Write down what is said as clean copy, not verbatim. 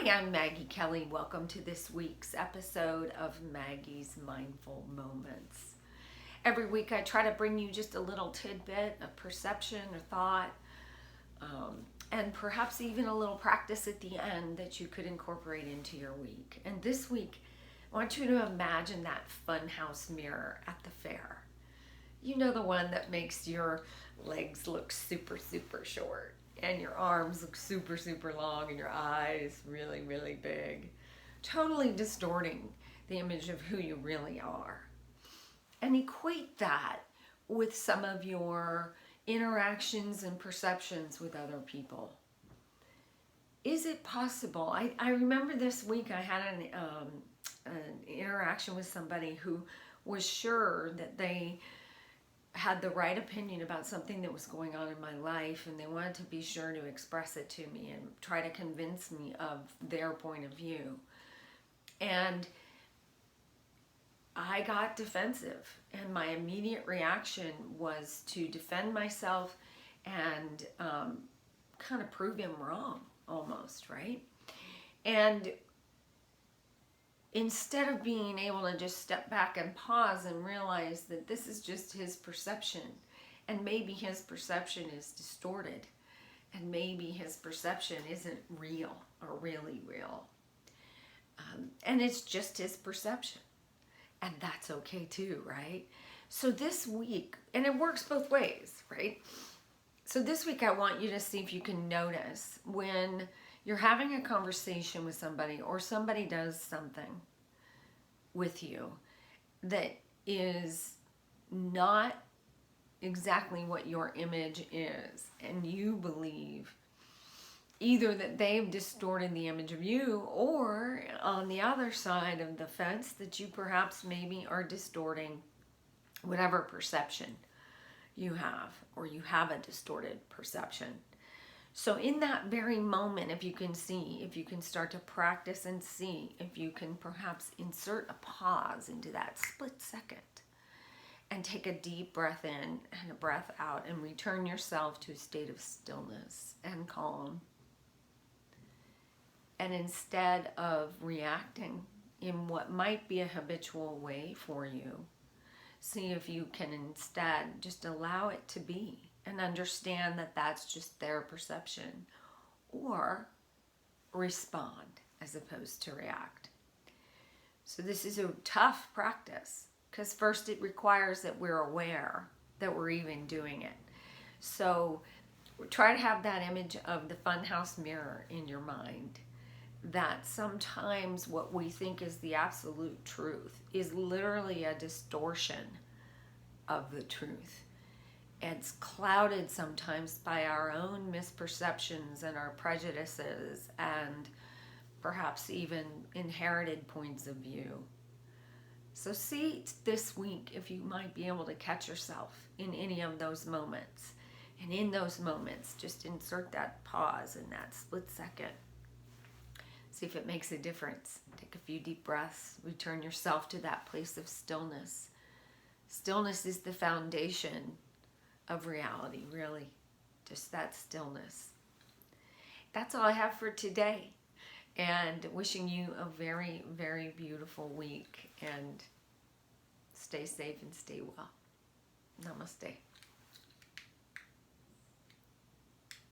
Hi, I'm Maggie Kelly. Welcome to this week's episode of Maggie's Mindful Moments. Every week I try to bring you just a little tidbit of perception or thought, and perhaps even a little practice at the end that you could incorporate into your week. And this week, I want you to imagine that Funhouse Mirror at the fair. You know, the one that makes your legs look super, super short and your arms look super, super long and your eyes really, really big, totally distorting the image of who you really are. And equate that with some of your interactions and perceptions with other people. Is it possible? I remember this week I had an interaction with somebody who was sure that they had the right opinion about something that was going on in my life, and they wanted to be sure to express it to me and try to convince me of their point of view. And I got defensive, and my immediate reaction was to defend myself and kind of prove him wrong almost, right? And instead of being able to just step back and pause and realize that this is just his perception, and maybe his perception is distorted, and maybe his perception isn't real or really real, and it's just his perception, and that's okay too, right? So this week, and it works both ways, right? So this week I want you to see if you can notice when you're having a conversation with somebody, or somebody does something with you that is not exactly what your image is, and you believe either that they've distorted the image of you, or on the other side of the fence, that you perhaps maybe are distorting whatever perception you have, or you have a distorted perception. So in that very moment, if you can start to practice and see if you can perhaps insert a pause into that split second and take a deep breath in and a breath out and return yourself to a state of stillness and calm. And instead of reacting in what might be a habitual way for you, see if you can instead just allow it to be and understand that that's just their perception, or respond as opposed to react. So this is a tough practice, because first it requires that we're aware that we're even doing it. So try to have that image of the Funhouse Mirror in your mind, that sometimes what we think is the absolute truth is literally a distortion of the truth. It's clouded sometimes by our own misperceptions and our prejudices, and perhaps even inherited points of view. So see this week if you might be able to catch yourself in any of those moments. And in those moments, just insert that pause in that split second. See if it makes a difference. Take a few deep breaths. Return yourself to that place of stillness. Stillness is the foundation of reality, really. Just that stillness. That's all I have for today. And wishing you a very, very beautiful week. And stay safe and stay well. Namaste.